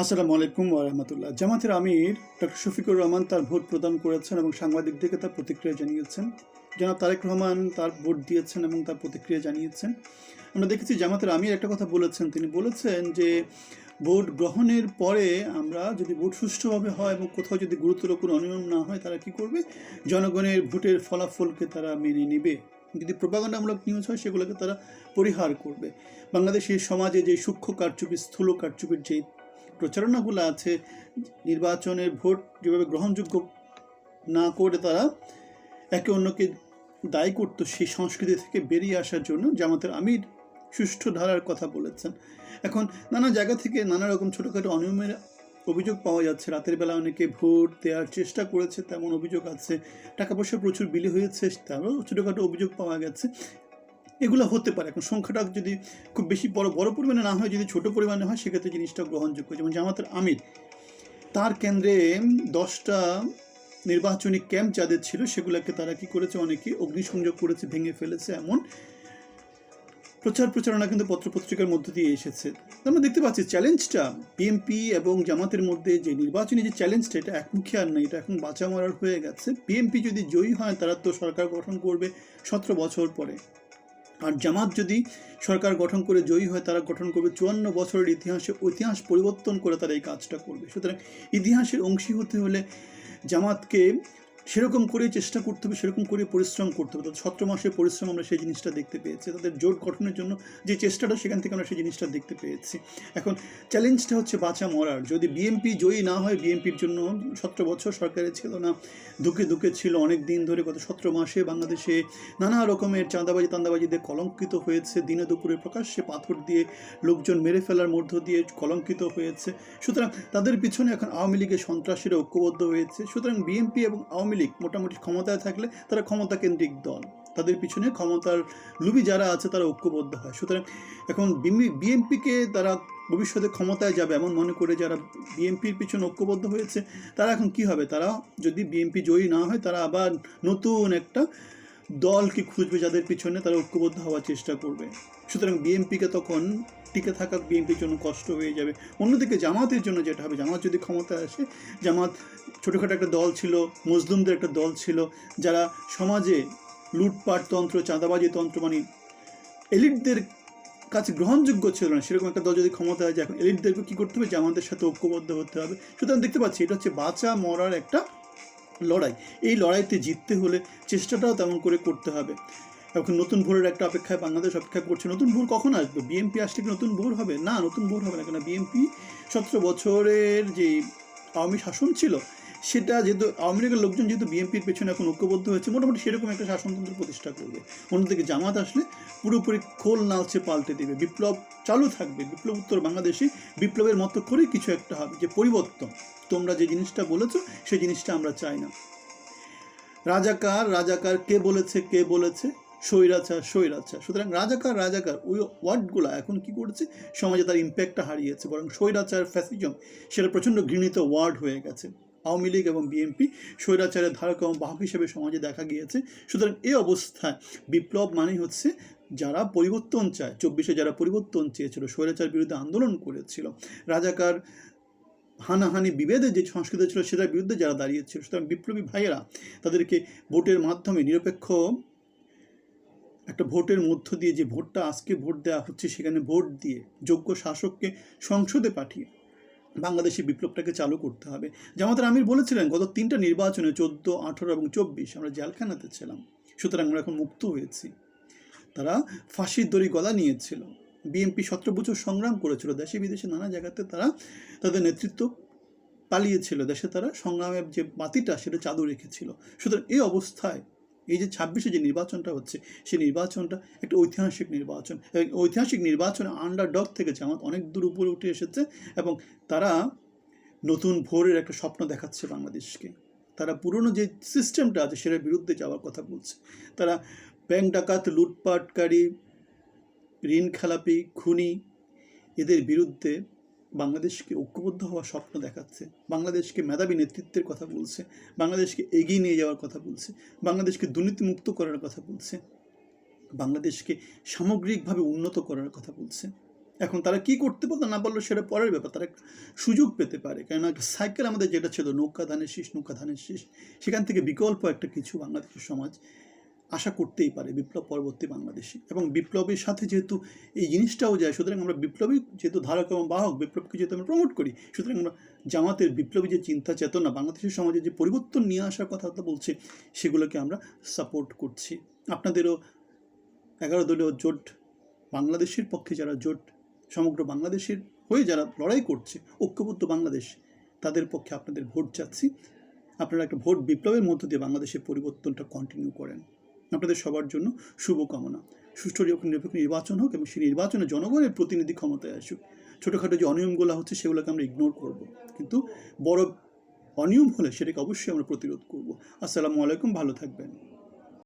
আসসালামু আলাইকুম ওয়া রাহমাতুল্লাহ। জামাতের আমির ডক্টর শফিকুর রহমান তার ভোট প্রদান করেছেন এবং সাংবাদিকদেরকে তার প্রতিক্রিয়া জানিয়েছেন। জনাব তারেক রহমান তার ভোট দিয়েছেন এবং তার প্রতিক্রিয়া জানিয়েছেন। আমরা দেখেছি জামাতের আমির একটা কথা বলেছেন, তিনি বলেছেন যে ভোট গ্রহণের পরে আমরা যদি ভোট সুষ্ঠুভাবে হয় এবং কোথাও যদি গুরুতর কোনো অনিয়ম না হয়, তারা কি করবে? জনগণের ভোটের ফলাফলকে তারা মেনে নেবে। যদি প্রোপাগান্ডামূলক নিউজ হয় সেগুলোকে তারা পরিহার করবে। বাংলাদেশের সমাজে যে সূক্ষ্ম কারচুপি, স্থূল কারচুপির যে প্রচারণাগুলো আছে, নির্বাচনের ভোট যেভাবে গ্রহণযোগ্য না করে তারা একে অন্যকে দায়ী করতো, সেই সংস্কৃতি থেকে বেরিয়ে আসার জন্য জামাতের আমির সুষ্ঠু ধারার কথা বলেছেন। এখন নানা জায়গা থেকে নানা রকম ছোটোখাটো অনিয়মের অভিযোগ পাওয়া যাচ্ছে। রাতের বেলা অনেকে ভোট দেওয়ার চেষ্টা করেছে, তেমন অভিযোগ আছে। টাকা পয়সা প্রচুর বিলি হয়েছে, তারও ছোটোখাটো অভিযোগ পাওয়া গেছে। এগুলো হতে পারে। এখন সংখ্যাটা যদি খুব বেশি বড় পরিমাণে না হয়, যদি ছোট পরিমাণে হয়, সেক্ষেত্রে জিনিসটা গ্রহণযোগ্য। যেমন জামাতের আমির তার কেন্দ্রে 10টা নির্বাচনী ক্যাম্প যাদের ছিল সেগুলোকে তারা কি করেছে, অনেকে অগ্নিসংযোগ করেছে, ভেঙে ফেলেছে। এমন প্রচারণা কিন্তু পত্রপত্রিকার মধ্য দিয়ে এসেছে। আমরা দেখতে পাচ্ছি চ্যালেঞ্জটা বিএনপি এবং জামাতের মধ্যে, যে নির্বাচনী যে চ্যালেঞ্জটা, এটা একমুখী আর নেই, এটা এখন বাঁচা মরার হয়ে গেছে। বিএনপি যদি জয়ী হয়, তারা তো সরকার গঠন করবে 17 বছর পরে। আর জামাত যদি সরকার গঠন করে জয়ী হয়, তারা গঠন করবে 54 বছরের ইতিহাস পরিবর্তন করে তারা এই কাজটা করবে। সুতরাং ইতিহাসের অংশী হতে হলে জামাতকে সেরকম করে চেষ্টা করতে হবে, সেরকম করে পরিশ্রম করতে হবে। তাদের 17 মাসের পরিশ্রম আমরা সেই জিনিসটা দেখতে পেয়েছি। তাদের জোট গঠনের জন্য যে চেষ্টাটা, সেখান থেকে আমরা সেই জিনিসটা দেখতে পেয়েছি। এখন চ্যালেঞ্জটা হচ্ছে বাঁচা মরার। যদি বিএনপি জয়ী না হয়, বিএনপির জন্য 17 বছর সরকারে ছিল না, ধুকে ছিল অনেক দিন ধরে। গত 17 মাসে বাংলাদেশে নানা রকমের তান্দাবাজিদের কলঙ্কিত হয়েছে। দিনে দুপুরে প্রকাশ্যে পাথর দিয়ে লোকজন মেরে ফেলার মধ্য দিয়ে কলঙ্কিত হয়েছে। সুতরাং তাদের পিছনে এখন আওয়ামী লীগের সন্ত্রাসীরা ঐক্যবদ্ধ হয়েছে। সুতরাং বিএনপি এবং আওয়ামী লীগ মোটামুটি ক্ষমতায় থাকলে তারা ক্ষমতা কেন্দ্রিক দল, তাদের পিছনে ক্ষমতার লুবি যারা আছে তারা ঐক্যবদ্ধ হয়। সুতরাং এখন বিএনপিকে তারা ভবিষ্যতে ক্ষমতায় যাবে এমন মনে করে যারা বিএনপির পিছনে ঐক্যবদ্ধ হয়েছে, তারা এখন কি হবে? তারা যদি বিএনপি জয়ী না হয়, তারা আবার নতুন একটা দলকে খুঁজবে যাদের পিছনে তারা ঐক্যবদ্ধ হওয়ার চেষ্টা করবে। সুতরাং বিএনপিকে তখন টিকে থাকা বিএনপির জন্য কষ্ট হয়ে যাবে। অন্যদিকে জামাতের জন্য যেটা হবে, জামাত যদি ক্ষমতায় আসে, জামাত ছোটোখাটো একটা দল ছিল, মজলুমদের একটা দল ছিল, যারা সমাজে লুটপাট তন্ত্র, চাঁদাবাজি তন্ত্র, মানে এলিটদের কাছে গ্রহণযোগ্য ছিল না, সেরকম একটা দল যদি ক্ষমতায় যায়, এখন এলিটদেরকে কী করতে হবে? জামাতের সাথে ঐক্যবদ্ধ হতে হবে। সুতরাং দেখতে পাচ্ছি এটা হচ্ছে বাঁচা মরার একটা লড়াই। এই লড়াইতে জিততে হলে চেষ্টাটাও তেমন করে করতে হবে। এখন নতুন ভোরের একটা অপেক্ষায় বাংলাদেশ অপেক্ষা করছে। নতুন ভোর কখন আসবে? বিএনপি আসলে কি নতুন ভোর হবে? না, নতুন ভোর হবে না। কেন? বিএনপি 17 বছরের যে আওয়ামী শাসন ছিল, সেটা যেহেতু আওয়ামী লীগের লোকজন যেহেতু বিএনপির পেছনে এখন ঐক্যবদ্ধ হয়েছে, মোটামুটি সেরকম একটা শাসনতন্ত্র প্রতিষ্ঠা করবে। অন্যদিকে জামাত আসলে পুরোপুরি খোল নালচে পাল্টে দেবে। বিপ্লব চালু থাকবে, বিপ্লব উত্তর বাংলাদেশে বিপ্লবের মতো করেই কিছু একটা হবে, যে পরিবর্তন। তোমরা যে জিনিসটা বলেছো, সেই জিনিসটা আমরা চাই না। রাজাকার কে বলেছে? স্বৈরাচার। সুতরাং রাজাকার ওই ওয়ার্ডগুলো এখন কি করছে? সমাজে তার ইম্প্যাক্টটা হারিয়েছে। বরং স্বৈরাচার, ফ্যাসিজম, সেটা প্রচণ্ড ঘৃণিত ওয়ার্ড হয়ে গেছে। আওয়ামী লীগ এবং বিএনপি স্বৈরাচারের ধারক এবং বাহক হিসেবে সমাজে দেখা গিয়েছে। সুতরাং এই অবস্থায় বিপ্লব মানেই হচ্ছে যারা পরিবর্তন চায়, 24-এ যারা পরিবর্তন চেয়েছিল, স্বৈরাচার বিরুদ্ধে আন্দোলন করেছিল, রাজাকার হানাহানি বিভেদের যে সংস্কৃতি ছিল, সেটার বিরুদ্ধে যারা দাঁড়িয়েছিল। সুতরাং বিপ্লবী ভাইয়েরা তাদেরকে ভোটের মাধ্যমে, নিরপেক্ষ একটা ভোটের মধ্য দিয়ে, যে ভোটটা আজকে ভোট দেওয়া হচ্ছে, সেখানে ভোট দিয়ে যোগ্য শাসককে সংসদে পাঠিয়ে বাংলাদেশি বিপ্লবটাকে চালু করতে হবে। জামাতের আমির বলেছিলেন, গত 3টা নির্বাচনে 14, 18 এবং 24 আমরা জেলখানাতে ছিলাম। সুতরাং আমরা এখন মুক্ত হয়েছি। তারা ফাঁসির দড়ি গলা নিয়েছিল। বিএনপি 17 বছর সংগ্রাম করেছিল, দেশে বিদেশে নানা জায়গাতে তারা তাদের নেতৃত্ব পালিয়েছিল, দেশে তারা সংগ্রামের যে বাতিটা সেটা চালু রেখেছিল। সুতরাং এই অবস্থায় এই যে 26-এ যে নির্বাচনটা হচ্ছে, সেই নির্বাচনটা একটা ঐতিহাসিক নির্বাচন। ঐতিহাসিক নির্বাচনে আন্ডারডগ থেকে জামাত অনেক দূর উপরে উঠে এসেছে এবং তারা নতুন ভোরের একটা স্বপ্ন দেখাচ্ছে বাংলাদেশকে। তারা পুরনো যে সিস্টেমটা আছে সেটার বিরুদ্ধে যাওয়ার কথা বলছে। তারা ব্যাংক ডাকাত, লুটপাটকারী, ঋণ খেলাপি, খুনি, এদের বিরুদ্ধে বাংলাদেশকে ঐক্যবদ্ধ হওয়ার স্বপ্ন দেখাচ্ছে। বাংলাদেশকে মেধাবী নেতৃত্বের কথা বলছে, বাংলাদেশকে এগিয়ে নিয়ে যাওয়ার কথা বলছে, বাংলাদেশকে দুর্নীতিমুক্ত করার কথা বলছে, বাংলাদেশকে সামগ্রিকভাবে উন্নত করার কথা বলছে। এখন তারা কি করতে পারলো না পারলো সেটা পরের ব্যাপার, তারা একটা সুযোগ পেতে পারে। কেননা একটা সাইকেল আমাদের যেটা ছিল নৌকা ধানের শীষ, সেখান থেকে বিকল্প একটা কিছু বাংলাদেশের সমাজ আশা করতেই পারে বিপ্লব পরবর্তী বাংলাদেশে। এবং বিপ্লবের সাথে যেহেতু এই জিনিসটাও যায়, সুতরাং আমরা বিপ্লবী যেহেতু ধারক এবং বাহক, বিপ্লবকে যেহেতু আমরা প্রমোট করি, সুতরাং আমরা জামাতের বিপ্লবী যে চিন্তা চেতনা, বাংলাদেশের সমাজে যে পরিবর্তন নিয়ে আসার কথা বলছে, সেগুলোকে আমরা সাপোর্ট করছি। আপনাদেরও 11 দলীয় জোট, বাংলাদেশের পক্ষে যারা জোট, সমগ্র বাংলাদেশের হয়ে যারা লড়াই করছে, ঐক্যবদ্ধ বাংলাদেশ, তাদের পক্ষে আপনাদের ভোট চাচ্ছি। আপনারা একটা ভোট বিপ্লবের মধ্য দিয়ে বাংলাদেশের পরিবর্তনটা কন্টিনিউ করেন। আপনাদের সবার জন্য শুভকামনা। সুষ্ঠু নিরপেক্ষ নির্বাচন হোক এবং সেই নির্বাচনে জনগণের প্রতিনিধি ক্ষমতায় আসুক। ছোটোখাটো যে অনিয়মগুলো হচ্ছে সেগুলোকে আমরা ইগনোর করব, কিন্তু বড় অনিয়ম হলে সেটাকে অবশ্যই আমরা প্রতিরোধ করব। আসসালামু আলাইকুম, ভালো থাকবেন।